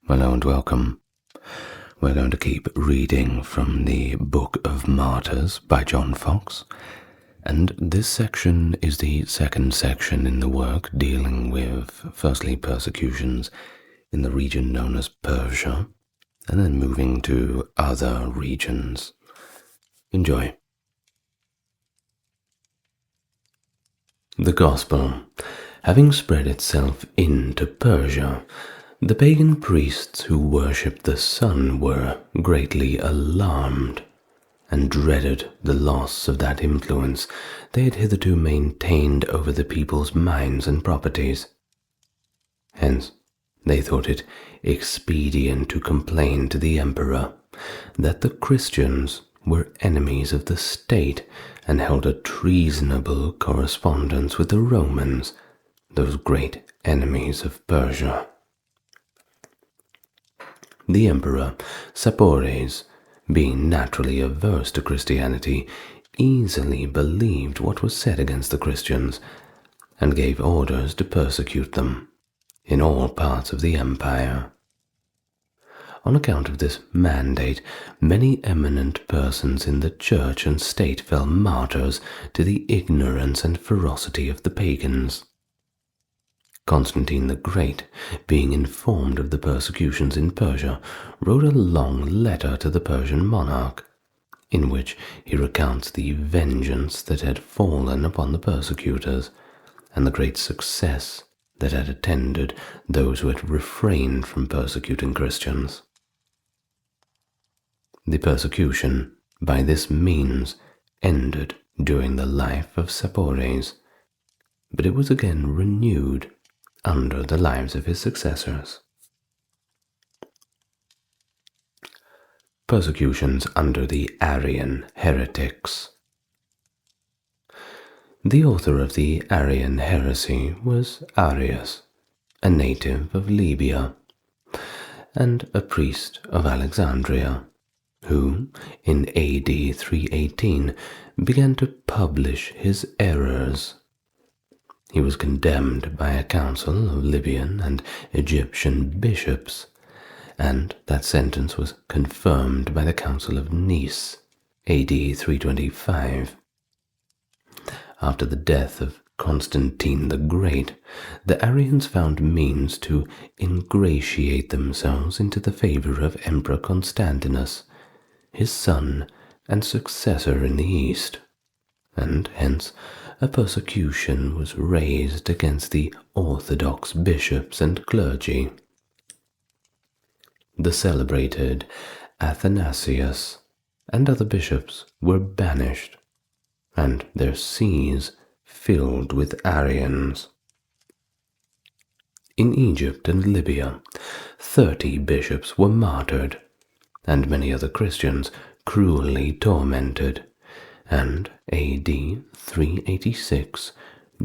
Hello and welcome. We're going to keep reading from the Book of Martyrs by John Foxe, and this section is the second section in the work dealing with, firstly, persecutions in the region known as Persia, and then moving to other regions. Enjoy. The Gospel, having spread itself into Persia, the pagan priests who worshipped the sun were greatly alarmed, and dreaded the loss of that influence they had hitherto maintained over the people's minds and properties. Hence, they thought it expedient to complain to the emperor that the Christians were enemies of the state and held a treasonable correspondence with the Romans, those great enemies of Persia. The emperor, Sapores, being naturally averse to Christianity, easily believed what was said against the Christians, and gave orders to persecute them in all parts of the empire. On account of this mandate, many eminent persons in the church and state fell martyrs to the ignorance and ferocity of the pagans. Constantine the Great, being informed of the persecutions in Persia, wrote a long letter to the Persian monarch, in which he recounts the vengeance that had fallen upon the persecutors, and the great success that had attended those who had refrained from persecuting Christians. The persecution, by this means, ended during the life of Sapores, but it was again renewed under the lives of his successors. Persecutions under the Aryan Heretics. The author of the Aryan heresy was Arius, a native of Libya, and a priest of Alexandria, who, in AD 318, began to publish his errors. He was condemned by a council of Libyan and Egyptian bishops, and that sentence was confirmed by the Council of Nice, AD 325. After the death of Constantine the Great, the Aryans found means to ingratiate themselves into the favor of Emperor Constantinus, his son and successor in the East, and hence a persecution was raised against the Orthodox bishops and clergy. The celebrated Athanasius and other bishops were banished, and their sees filled with Aryans. In Egypt and Libya, 30 bishops were martyred, and many other Christians cruelly tormented, and AD 386,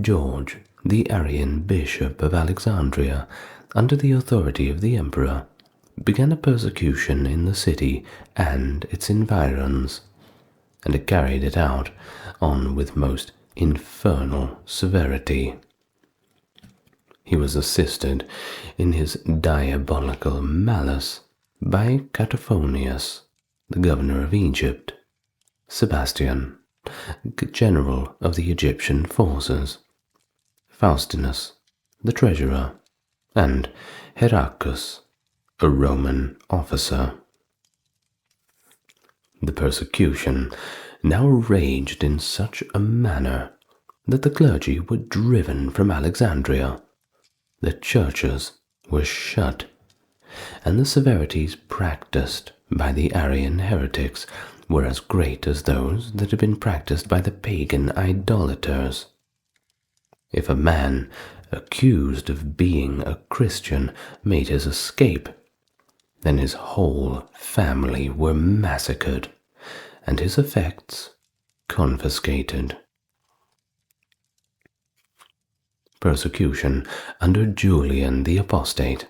George, the Aryan bishop of Alexandria, under the authority of the emperor, began a persecution in the city and its environs, and it carried it out on with most infernal severity. He was assisted in his diabolical malice by Catophonius, the governor of Egypt, Sebastian, general of the Egyptian forces, Faustinus, the treasurer, and Heracchus, a Roman officer. The persecution now raged in such a manner that the clergy were driven from Alexandria, the churches were shut, and the severities practiced by the Aryan heretics were as great as those that had been practiced by the pagan idolaters. If a man accused of being a Christian made his escape, then his whole family were massacred, and his effects confiscated. Persecution under Julian the Apostate.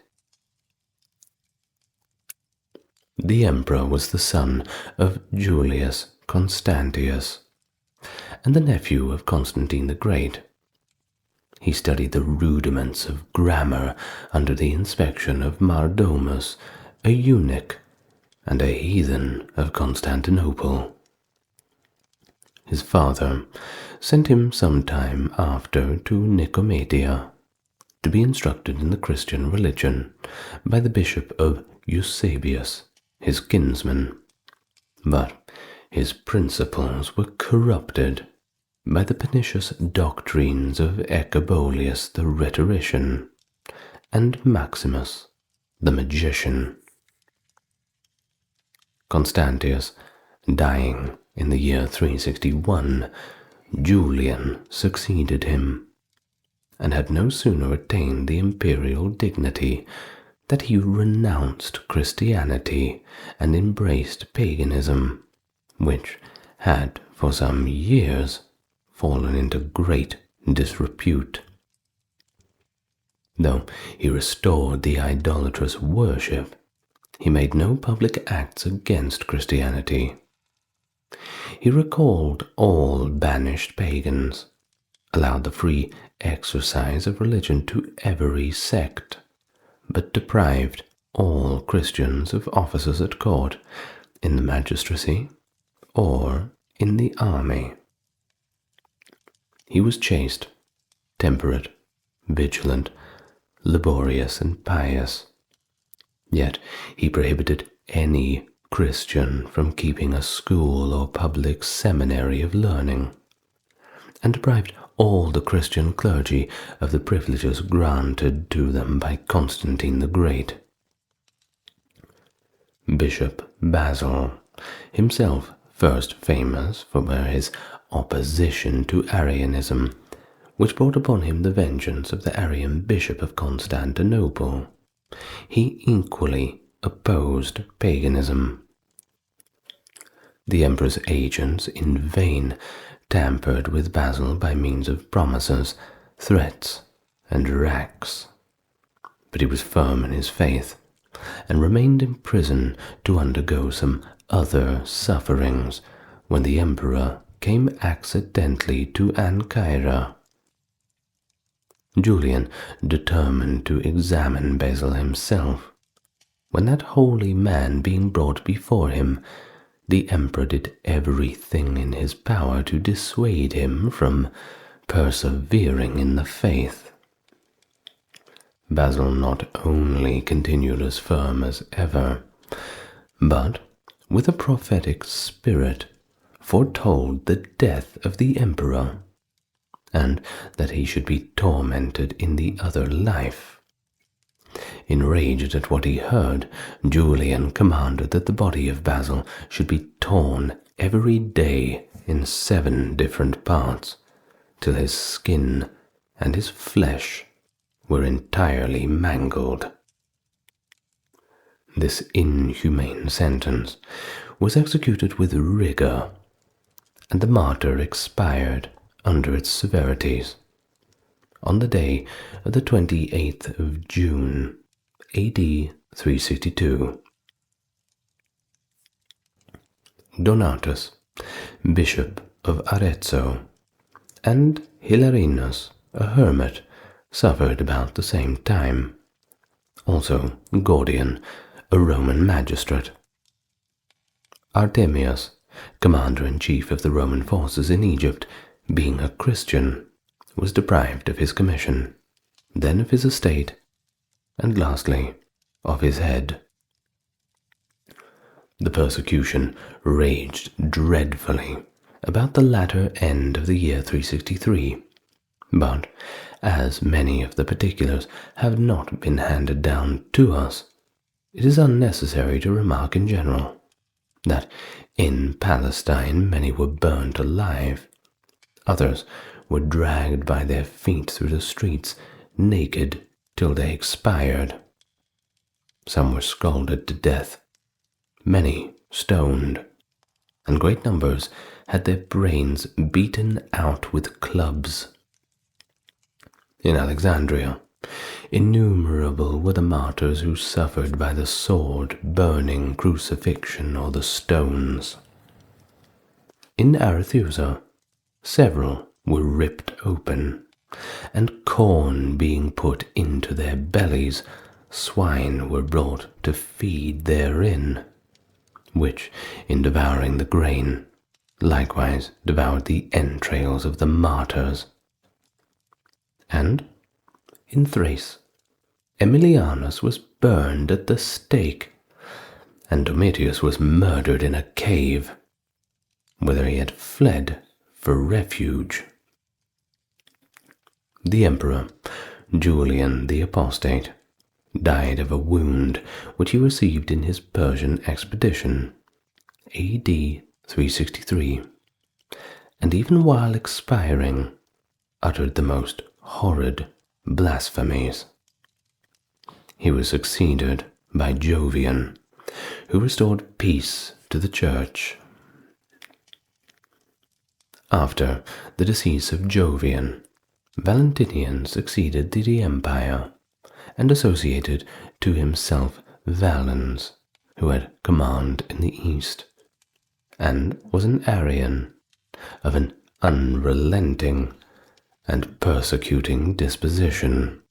The emperor was the son of Julius Constantius, and the nephew of Constantine the Great. He studied the rudiments of grammar under the inspection of Mardomus, a eunuch and a heathen of Constantinople. His father sent him some time after to Nicomedia to be instructed in the Christian religion by the bishop of Eusebius, his kinsman. But his principles were corrupted by the pernicious doctrines of Ecebolius the rhetorician and Maximus the magician. Constantius dying in the year 361, Julian succeeded him, and had no sooner attained the imperial dignity that he renounced Christianity and embraced paganism, which had for some years fallen into great disrepute. Though he restored the idolatrous worship, he made no public acts against Christianity. He recalled all banished pagans, allowed the free exercise of religion to every sect, but deprived all Christians of offices at court, in the magistracy, or in the army. He was chaste, temperate, vigilant, laborious, and pious. Yet he prohibited any Christian from keeping a school or public seminary of learning, and deprived all the Christian clergy of the privileges granted to them by Constantine the Great. Bishop Basil, himself first famous for his opposition to Arianism, which brought upon him the vengeance of the Arian bishop of Constantinople, he equally opposed paganism. The emperor's agents in vain tampered with Basil by means of promises, threats, and racks. But he was firm in his faith, and remained in prison to undergo some other sufferings when the emperor came accidentally to Ancyra. Julian determined to examine Basil himself. When that holy man being brought before him, the emperor did everything in his power to dissuade him from persevering in the faith. Basil not only continued as firm as ever, but, with a prophetic spirit, foretold the death of the emperor, and that he should be tormented in the other life. Enraged at what he heard, Julian commanded that the body of Basil should be torn every day in 7 different parts, till his skin and his flesh were entirely mangled. This inhumane sentence was executed with rigor, and the martyr expired under its severities on the day of the 28th of June, AD 362. Donatus, bishop of Arezzo, and Hilarinus, a hermit, suffered about the same time. Also Gordian, a Roman magistrate. Artemius, commander-in-chief of the Roman forces in Egypt, being a Christian, was deprived of his commission, then of his estate, and lastly of his head. The persecution raged dreadfully about the latter end of the year 363, but as many of the particulars have not been handed down to us, it is unnecessary to remark in general that in Palestine many were burnt alive, others were dragged by their feet through the streets naked till they expired. Some were scalded to death, many stoned, and great numbers had their brains beaten out with clubs. In Alexandria, innumerable were the martyrs who suffered by the sword, burning, crucifixion, or the stones. In Arethusa, several were ripped open and corn being put into their bellies, swine were brought to feed therein, which, in devouring the grain, likewise devoured the entrails of the martyrs. And in Thrace, Aemilianus was burned at the stake, and Domitius was murdered in a cave, whither he had fled for refuge. The Emperor, Julian the Apostate, died of a wound which he received in his Persian expedition, AD 363, and even while expiring, uttered the most horrid blasphemies. He was succeeded by Jovian, who restored peace to the Church. After the decease of Jovian, Valentinian succeeded to the empire, and associated to himself Valens, who had command in the east, and was an Aryan, of an unrelenting and persecuting disposition.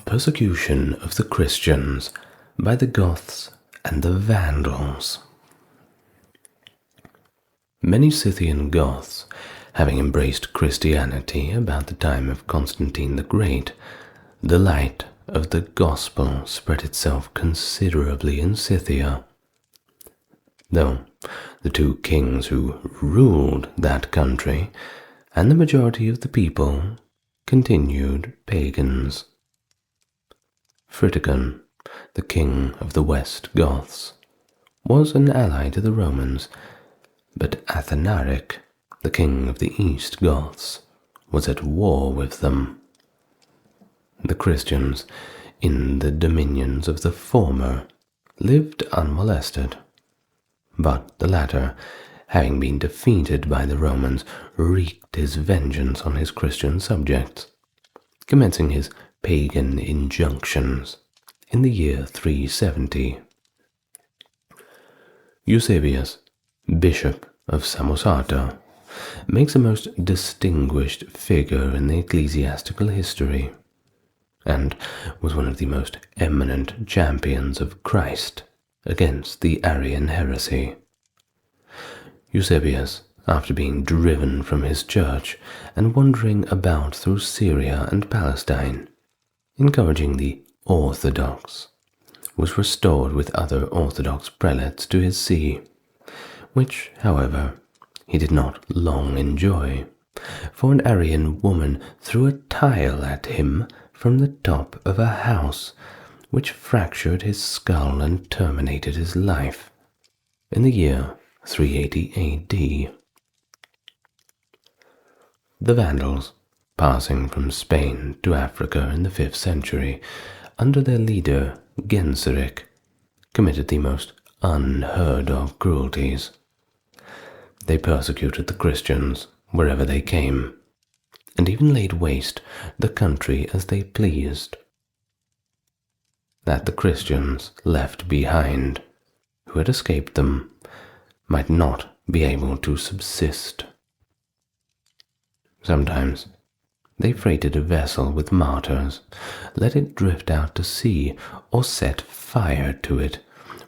Persecution of the Christians by the Goths and the Vandals. Many Scythian Goths, having embraced Christianity about the time of Constantine the Great, the light of the gospel spread itself considerably in Scythia, though the two kings who ruled that country and the majority of the people continued pagans. Fritigern, the king of the West Goths, was an ally to the Romans, but Athanaric, the king of the East Goths, was at war with them. The Christians, in the dominions of the former, lived unmolested, but the latter, having been defeated by the Romans, wreaked his vengeance on his Christian subjects, commencing his pagan injunctions in the year 370. Eusebius, bishop of Samosata, makes a most distinguished figure in the ecclesiastical history, and was one of the most eminent champions of Christ against the Aryan heresy. Eusebius, after being driven from his church and wandering about through Syria and Palestine, encouraging the Orthodox, was restored with other Orthodox prelates to his see, which, however, he did not long enjoy, for an Aryan woman threw a tile at him from the top of a house, which fractured his skull and terminated his life, in the year 380 A.D. The Vandals, passing from Spain to Africa in the 5th century, under their leader Genseric, committed the most unheard-of cruelties. They persecuted the Christians wherever they came, and even laid waste the country as they pleased, that the Christians left behind, who had escaped them, might not be able to subsist. Sometimes they freighted a vessel with martyrs, let it drift out to sea, or set fire to it,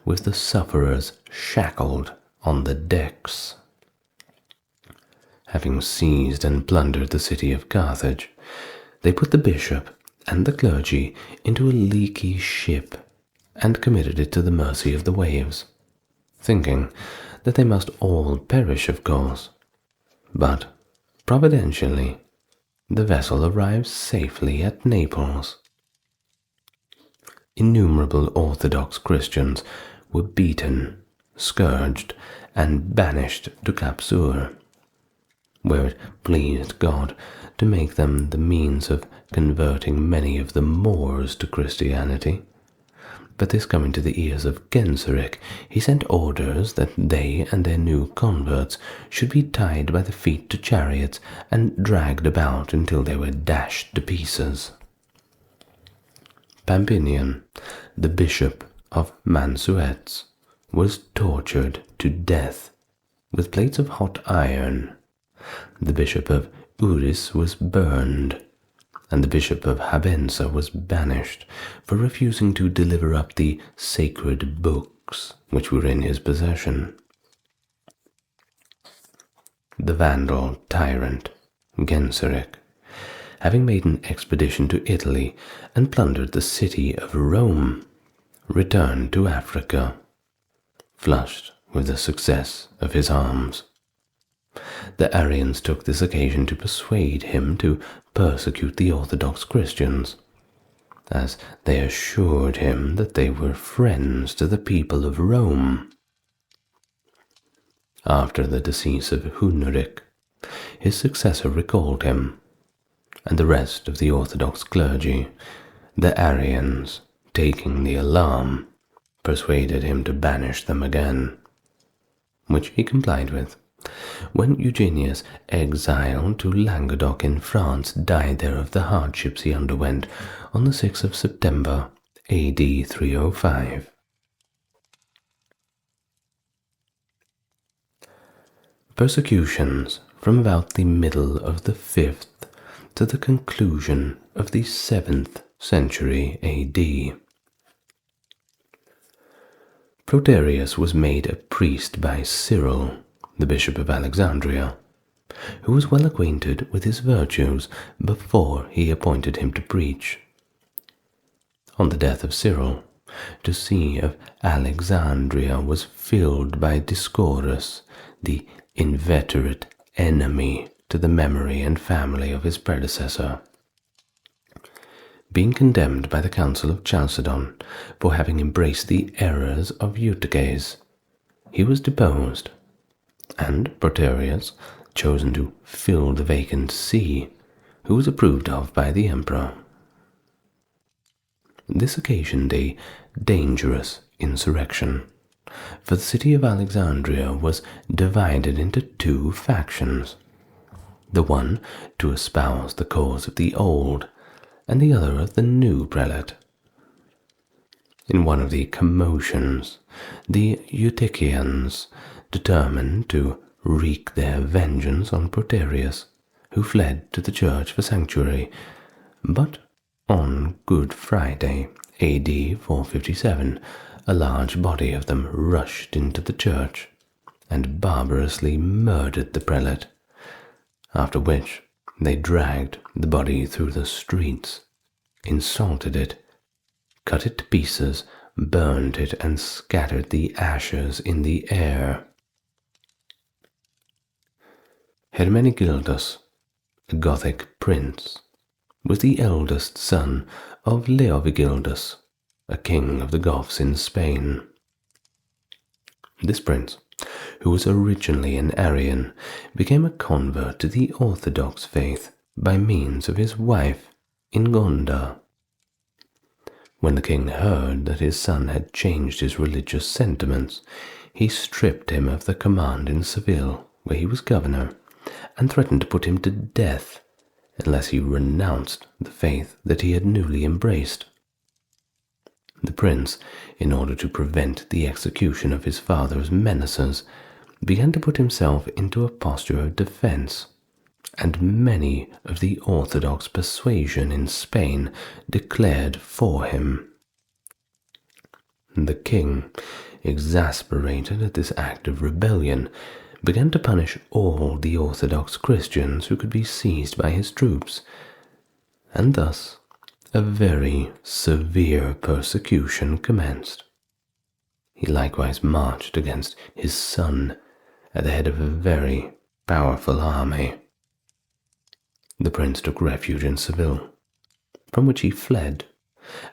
with the sufferers shackled on the decks. Having seized and plundered the city of Carthage, they put the bishop and the clergy into a leaky ship and committed it to the mercy of the waves, thinking that they must all perish, of course. But, providentially, the vessel arrived safely at Naples. Innumerable Orthodox Christians were beaten, scourged, and banished to Capsur, where it pleased God to make them the means of converting many of the Moors to Christianity. But this coming to the ears of Genseric, he sent orders that they and their new converts should be tied by the feet to chariots and dragged about until they were dashed to pieces. Pampinian, the bishop of Mansuetes, was tortured to death with plates of hot iron, The bishop of Uris was burned, and the bishop of Habensa was banished for refusing to deliver up the sacred books which were in his possession. The Vandal tyrant, Genseric, having made an expedition to Italy and plundered the city of Rome, returned to Africa, flushed with the success of his arms. The Arians took this occasion to persuade him to persecute the Orthodox Christians, as they assured him that they were friends to the people of Rome. After the decease of Huneric, his successor recalled him, and the rest of the Orthodox clergy, the Arians, taking the alarm, persuaded him to banish them again, which he complied with. When Eugenius, exiled to Languedoc in France, died there of the hardships he underwent on the 6th of September, AD 305. Persecutions from about the middle of the 5th to the conclusion of the 7th century AD. Proterius was made a priest by Cyril, the bishop of Alexandria, who was well acquainted with his virtues before he appointed him to preach. On the death of Cyril, the see of Alexandria was filled by Discorus, the inveterate enemy to the memory and family of his predecessor. Being condemned by the Council of Chalcedon for having embraced the errors of Eutyches, he was deposed, and Proterius chosen to fill the vacant see, who was approved of by the emperor. This occasioned a dangerous insurrection, for the city of Alexandria was divided into two factions, the one to espouse the cause of the old, and the other of the new prelate. In one of the commotions, the Eutychians determined to wreak their vengeance on Proterius, who fled to the church for sanctuary, but on Good Friday, AD 457, a large body of them rushed into the church and barbarously murdered the prelate, after which they dragged the body through the streets, insulted it, cut it to pieces, burned it, and scattered the ashes in the air. Hermenegildas, a Gothic prince, was the eldest son of Leovigildas, a king of the Goths in Spain. This prince, who was originally an Aryan, became a convert to the Orthodox faith by means of his wife, Ingonda. When the king heard that his son had changed his religious sentiments, he stripped him of the command in Seville, where he was governor, and threatened to put him to death unless he renounced the faith that he had newly embraced. The prince, in order to prevent the execution of his father's menaces, began to put himself into a posture of defense, and many of the Orthodox persuasion in Spain declared for him. The king, exasperated at this act of rebellion, began to punish all the Orthodox Christians who could be seized by his troops, and thus a very severe persecution commenced. He likewise marched against his son at the head of a very powerful army. The prince took refuge in Seville, from which he fled,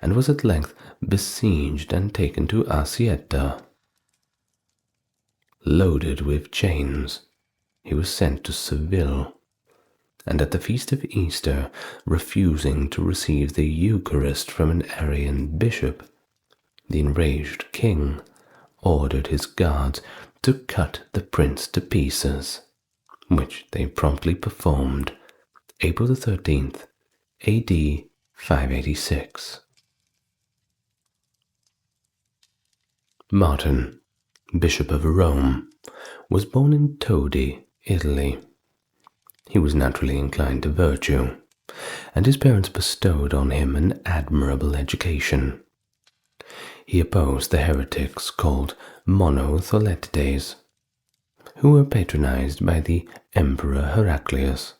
and was at length besieged and taken to Arcietta. Loaded with chains, he was sent to Seville, and at the feast of Easter, refusing to receive the Eucharist from an Aryan bishop, the enraged king ordered his guards to cut the prince to pieces, which they promptly performed, April the 13th, AD 586. Martin, Bishop of Rome, was born in Todi, Italy. He was naturally inclined to virtue, and his parents bestowed on him an admirable education. He opposed the heretics called monotheletides, who were patronized by the Emperor Heraclius.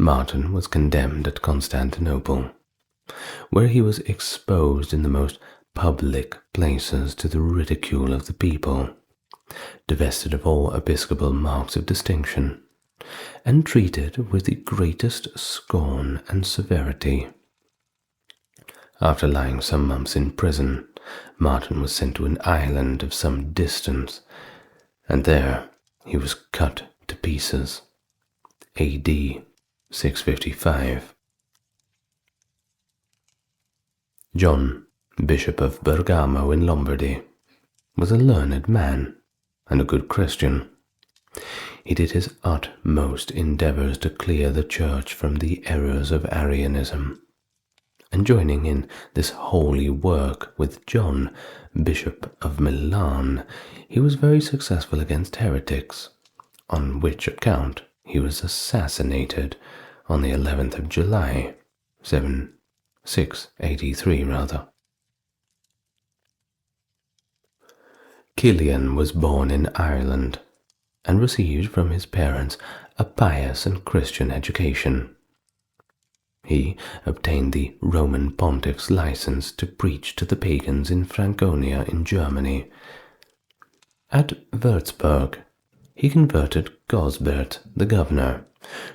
Martin was condemned at Constantinople, where he was exposed in the most public places to the ridicule of the people, divested of all episcopal marks of distinction, and treated with the greatest scorn and severity. After lying some months in prison, Martin was sent to an island of some distance, and there he was cut to pieces. A.D. 655. John, Bishop of Bergamo in Lombardy, was a learned man and a good Christian. He did his utmost endeavors to clear the Church from the errors of Arianism, and joining in this holy work with John, Bishop of Milan, he was very successful against heretics, on which account he was assassinated on the 11th of July, 683 rather. Kilian was born in Ireland and received from his parents a pious and Christian education. He obtained the Roman pontiff's license to preach to the pagans in Franconia in Germany. At Würzburg, he converted Gosbert, the governor,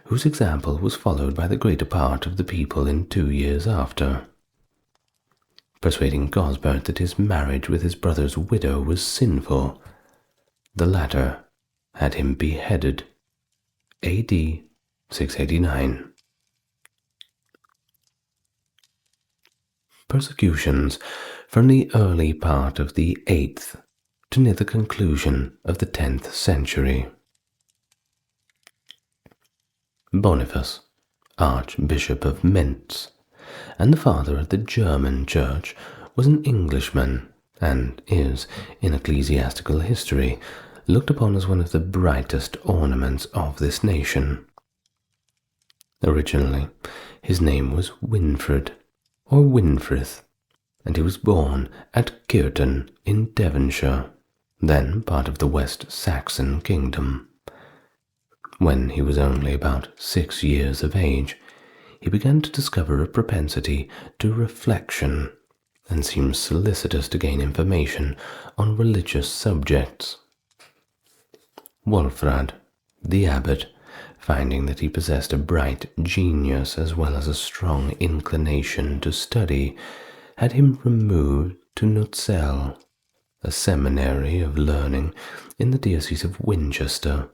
whose example was followed by the greater part of the people in 2 years after. Persuading Gosbert that his marriage with his brother's widow was sinful, the latter had him beheaded. A.D. 689. Persecutions from the early part of the 8th to near the conclusion of the 10th century. Boniface, Archbishop of Mentz, and the father of the German Church, was an Englishman, and is, in ecclesiastical history, looked upon as one of the brightest ornaments of this nation. Originally, his name was Winfrid, or Winfrith, and he was born at Kirton in Devonshire, then part of the West Saxon kingdom. When he was only about 6 years of age, he began to discover a propensity to reflection, and seemed solicitous to gain information on religious subjects. Wolfrad, the abbot, finding that he possessed a bright genius as well as a strong inclination to study, had him removed to Nutzell, a seminary of learning in the diocese of Winchester,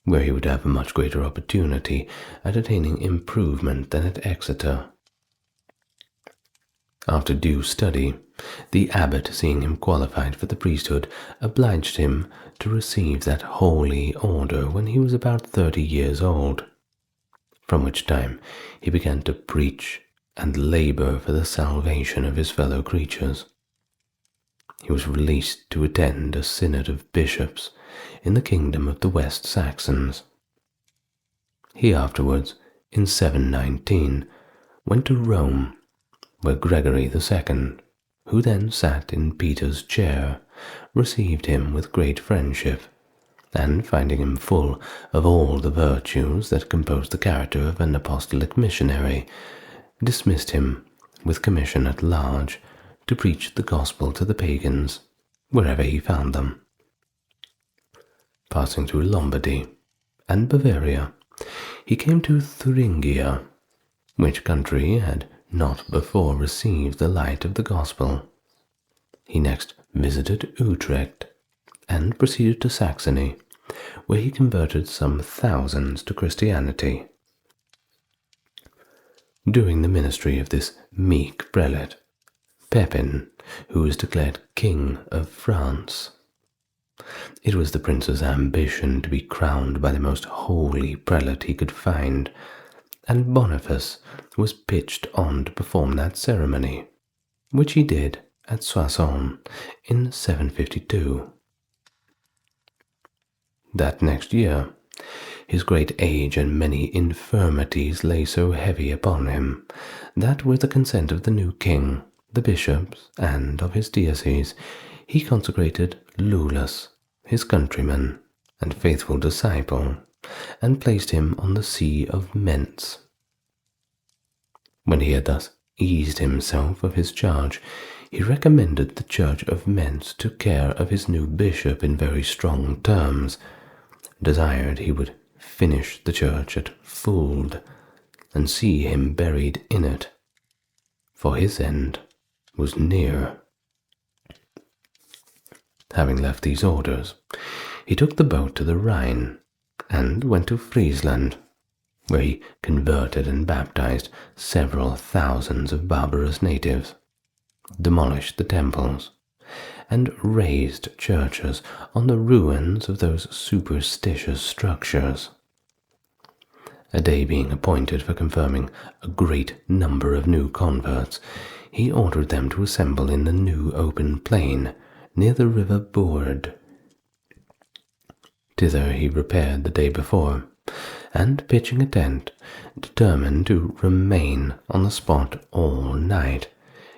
where he would have a much greater opportunity at attaining improvement than at Exeter. After due study, the abbot, seeing him qualified for the priesthood, obliged him to receive that holy order when he was about 30 years old, from which time he began to preach and labor for the salvation of his fellow creatures. He was released to attend a synod of bishops in the kingdom of the West Saxons. He afterwards, in 719, went to Rome, where Gregory II, who then sat in Peter's chair, received him with great friendship, and finding him full of all the virtues that compose the character of an apostolic missionary, dismissed him with commission at large to preach the gospel to the pagans wherever he found them. Passing through Lombardy and Bavaria, he came to Thuringia, which country had not before received the light of the gospel. He next visited Utrecht and proceeded to Saxony, where he converted some thousands to Christianity. During the ministry of this meek prelate, Pepin, who was declared King of France, it was the prince's ambition to be crowned by the most holy prelate he could find, and Boniface was pitched on to perform that ceremony, which he did at Soissons in 752. that next year. His great age and many infirmities lay so heavy upon him that, with the consent of the new king, the bishops, and of his diocese, he consecrated Lullus, his countryman and faithful disciple, and placed him on the see of Mentz. When he had thus eased himself of his charge, he recommended the church of Mentz to care of his new bishop in very strong terms, desired he would finish the church at Fulda, and see him buried in it, for his end was near. Having left these orders, he took the boat to the Rhine, and went to Friesland, where he converted and baptized several thousands of barbarous natives, demolished the temples, and raised churches on the ruins of those superstitious structures. A day being appointed for confirming a great number of new converts, he ordered them to assemble in the new open plain near the river Bourd. Thither he repaired the day before, and pitching a tent, determined to remain on the spot all night,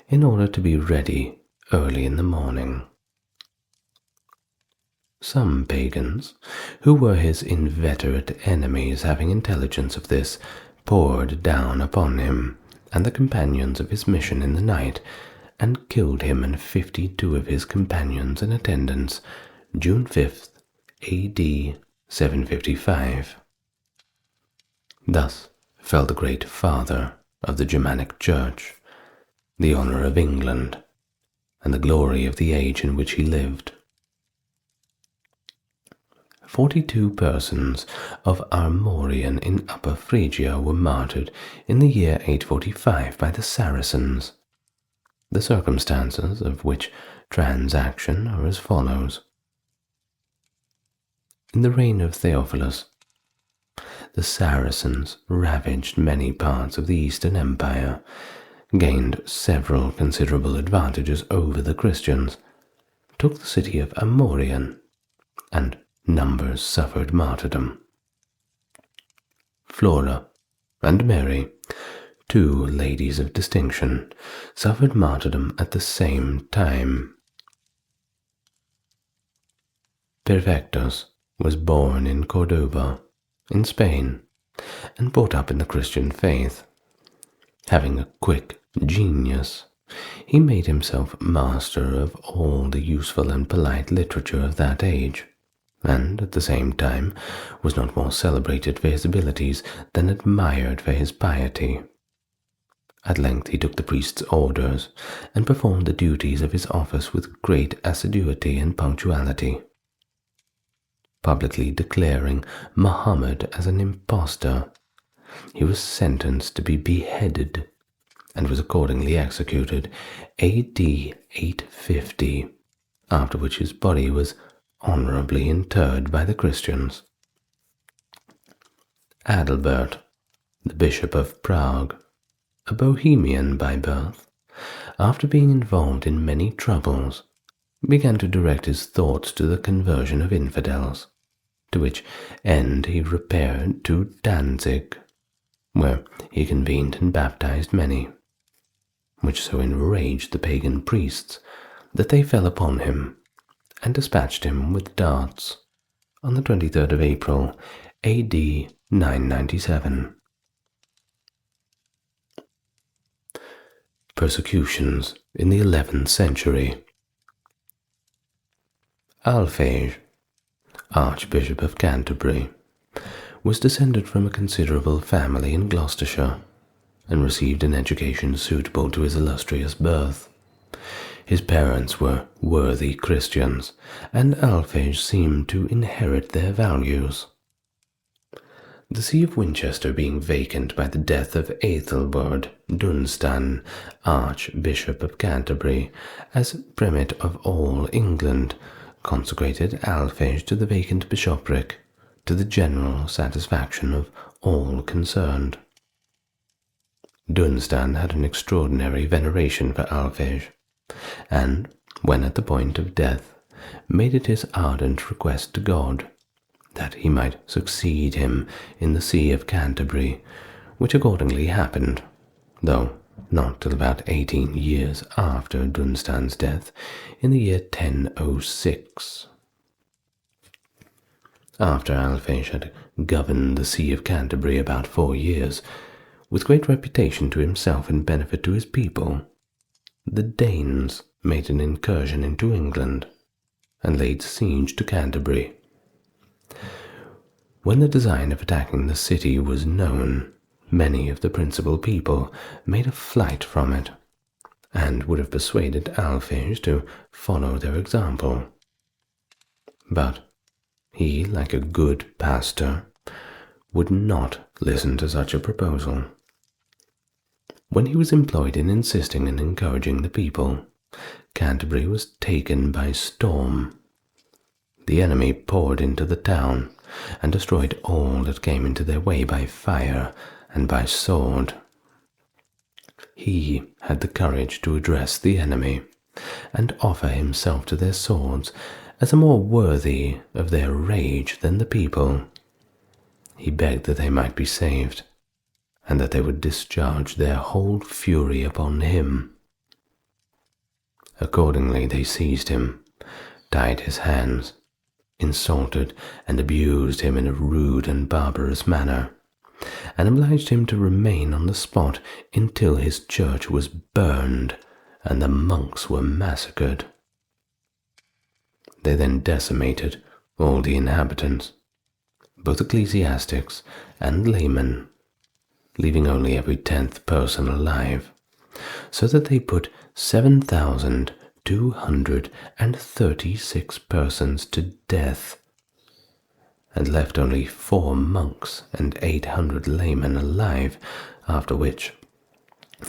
in order to be ready early in the morning. Some pagans, who were his inveterate enemies, having intelligence of this, poured down upon him and the companions of his mission in the night, and killed him and 52 of his companions and attendants, June 5th, A.D. 755. Thus fell the great father of the Germanic Church, the honor of England, and the glory of the age in which he lived. 42 persons of Armorian in Upper Phrygia were martyred in the year 845 by the Saracens, the circumstances of which transaction are as follows. In the reign of Theophilus, the Saracens ravaged many parts of the Eastern Empire, gained several considerable advantages over the Christians, took the city of Amorian, and numbers suffered martyrdom. Flora and Mary, 2 ladies of distinction, suffered martyrdom at the same time. Perfectus was born in Cordoba, in Spain, and brought up in the Christian faith. Having a quick genius, he made himself master of all the useful and polite literature of that age, and at the same time was not more celebrated for his abilities than admired for his piety. At length he took the priest's orders, and performed the duties of his office with great assiduity and punctuality. Publicly declaring Muhammad as an impostor, he was sentenced to be beheaded, and was accordingly executed A.D. 850, after which his body was honorably interred by the Christians. Adalbert, the Bishop of Prague, a Bohemian by birth, after being involved in many troubles, began to direct his thoughts to the conversion of infidels, to which end he repaired to Danzig, where he convened and baptized many, which so enraged the pagan priests that they fell upon him and dispatched him with darts on the 23rd of April, A.D. 997. Persecutions in the 11th century. Alphege, Archbishop of Canterbury, was descended from a considerable family in Gloucestershire, and received an education suitable to his illustrious birth. His parents were worthy Christians, and Alphege seemed to inherit their values. The see of Winchester being vacant by the death of Aethelbald Dunstan, Archbishop of Canterbury, as primate of all England, consecrated Alphege to the vacant bishopric, to the general satisfaction of all concerned. Dunstan had an extraordinary veneration for Alphege, and, when at the point of death, made it his ardent request to God that he might succeed him in the See of Canterbury, which accordingly happened, though not till about 18 years after Dunstan's death in the year 1006. After Alphege had governed the See of Canterbury about 4 years, with great reputation to himself and benefit to his people, the Danes made an incursion into England and laid siege to Canterbury. When the design of attacking the city was known, many of the principal people made a flight from it, and would have persuaded Alphege to follow their example. But he, like a good pastor, would not listen to such a proposal. When he was employed in insisting and encouraging the people, Canterbury was taken by storm. The enemy poured into the town and destroyed all that came into their way by fire and by sword. He had the courage to address the enemy and offer himself to their swords as a more worthy of their rage than the people. He begged that they might be saved, and that they would discharge their whole fury upon him. Accordingly they seized him, tied his hands, insulted and abused him in a rude and barbarous manner, and obliged him to remain on the spot until his church was burned and the monks were massacred. They then decimated all the inhabitants, both ecclesiastics and laymen, leaving only every 10th person alive, so that they put 7,236 persons to death, and left only 4 monks and 800 laymen alive, after which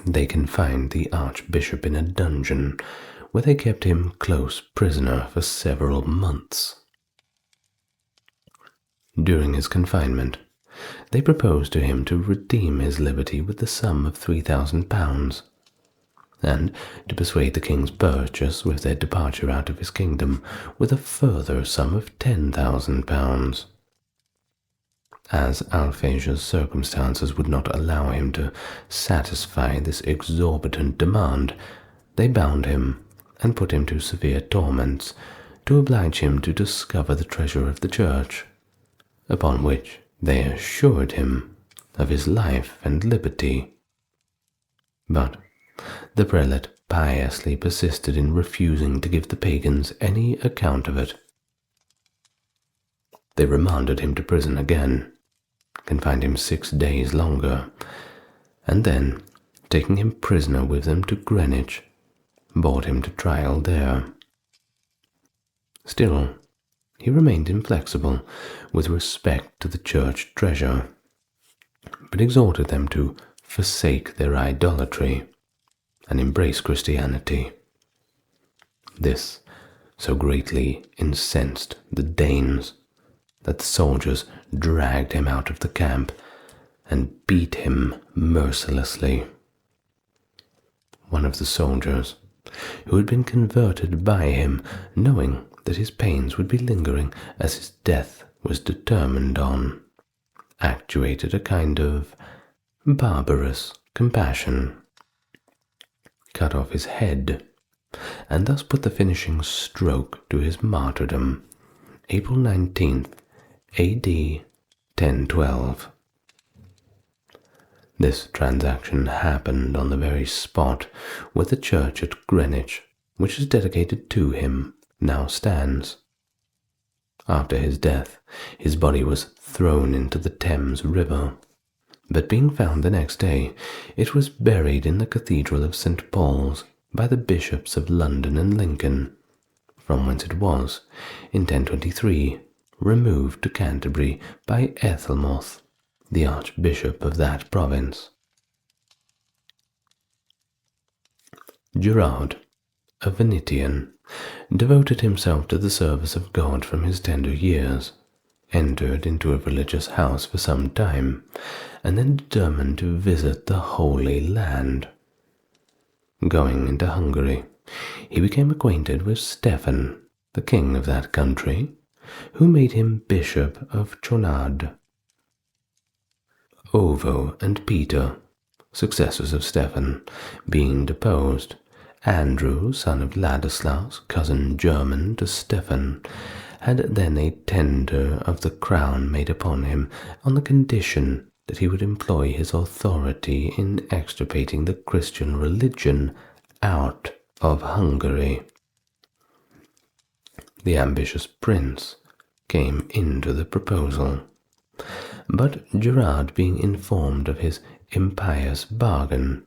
they confined the archbishop in a dungeon, where they kept him close prisoner for several months. During his confinement, they proposed to him to redeem his liberty with the sum of £3,000, and to persuade the king's purchase with their departure out of his kingdom with a further sum of £10,000. As Alphege's circumstances would not allow him to satisfy this exorbitant demand, they bound him and put him to severe torments to oblige him to discover the treasure of the church, upon which they assured him of his life and liberty. But the prelate piously persisted in refusing to give the pagans any account of it. They remanded him to prison again, confined him 6 days longer, and then, taking him prisoner with them to Greenwich, brought him to trial there. Still, he remained inflexible with respect to the church treasure, but exhorted them to forsake their idolatry and embrace Christianity. This so greatly incensed the Danes that the soldiers dragged him out of the camp and beat him mercilessly. One of the soldiers, who had been converted by him, knowing that his pains would be lingering as his death was determined on, actuated a kind of barbarous compassion, cut off his head, and thus put the finishing stroke to his martyrdom, April 19th, AD 1012. This transaction happened on the very spot where the church at Greenwich, which is dedicated to him, now stands. After his death, his body was thrown into the Thames River, but being found the next day, it was buried in the Cathedral of St. Paul's by the bishops of London and Lincoln, from whence it was, in 1023, removed to Canterbury by Ethelmoth, the archbishop of that province. Gerard, a Venetian, devoted himself to the service of God from his tender years, entered into a religious house for some time, and then determined to visit the Holy Land. Going into Hungary, he became acquainted with Stephen, the king of that country, who made him Bishop of Chonad. Ovo and Peter, successors of Stephen, being deposed, Andrew, son of Ladislaus, cousin german to Stephen, had then a tender of the crown made upon him on the condition that he would employ his authority in extirpating the Christian religion out of Hungary. The ambitious prince came into the proposal, but Gerard, being informed of his impious bargain,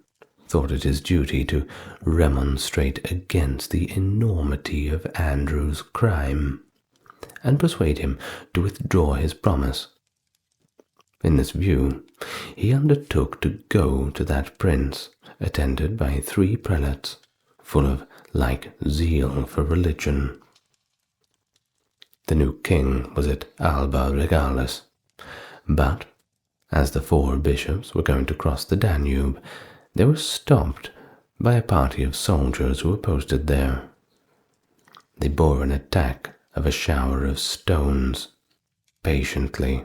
thought it his duty to remonstrate against the enormity of Andrew's crime, and persuade him to withdraw his promise. In this view, he undertook to go to that prince, attended by 3 prelates, full of like zeal for religion. The new king was at Alba Regalis, but as the 4 bishops were going to cross the Danube, they were stopped by a party of soldiers who were posted there. They bore an attack of a shower of stones patiently,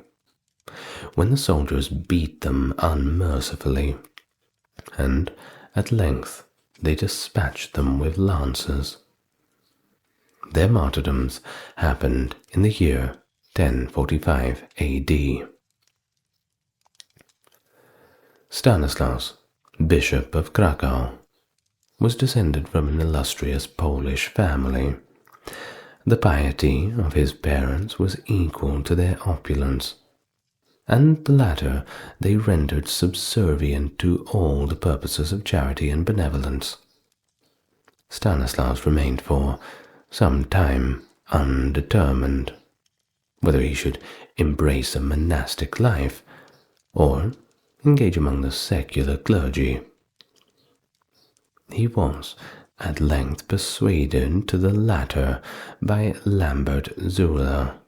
when the soldiers beat them unmercifully, and at length they dispatched them with lances. Their martyrdoms happened in the year 1045 A.D. Stanislaus, Bishop of Krakow, was descended from an illustrious Polish family. The piety of his parents was equal to their opulence, and the latter they rendered subservient to all the purposes of charity and benevolence. Stanislaus remained for some time undetermined whether he should embrace a monastic life or engage among the secular clergy. He was at length persuaded to the latter by Lambert Zula,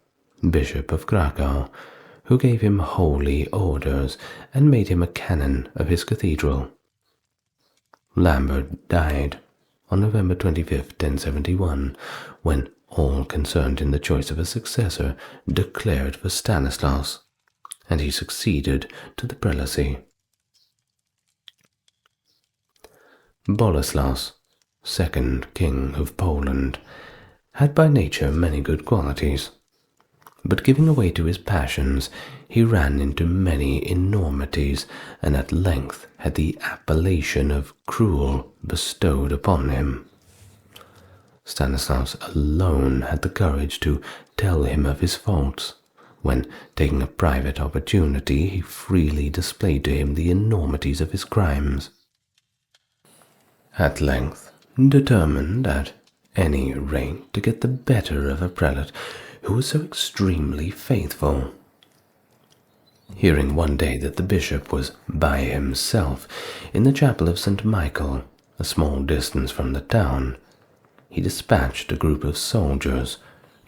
Bishop of Krakow, who gave him holy orders and made him a canon of his cathedral. Lambert died on November 25, 1071, when all concerned in the choice of a successor declared for Stanislaus, and he succeeded to the prelacy. Boleslaus, second king of Poland, had by nature many good qualities, but giving way to his passions, he ran into many enormities, and at length had the appellation of cruel bestowed upon him. Stanislaus alone had the courage to tell him of his faults, when, taking a private opportunity, he freely displayed to him the enormities of his crimes. At length, determined at any rate to get the better of a prelate who was so extremely faithful, hearing one day that the bishop was by himself in the chapel of St. Michael, a small distance from the town, he dispatched a group of soldiers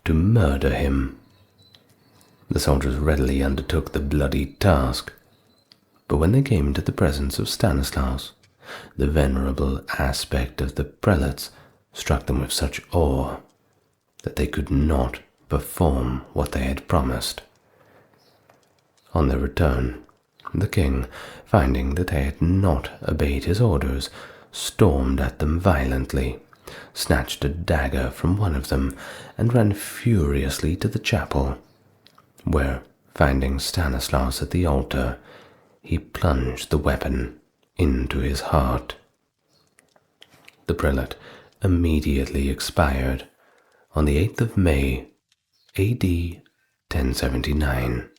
to murder him. The soldiers readily undertook the bloody task, but when they came into the presence of Stanislaus, the venerable aspect of the prelates struck them with such awe that they could not perform what they had promised. On their return, the king, finding that they had not obeyed his orders, stormed at them violently, snatched a dagger from one of them, and ran furiously to the chapel, where, finding Stanislaus at the altar, he plunged the weapon into his heart. The prelate immediately expired on the 8th of May, A.D. 1079.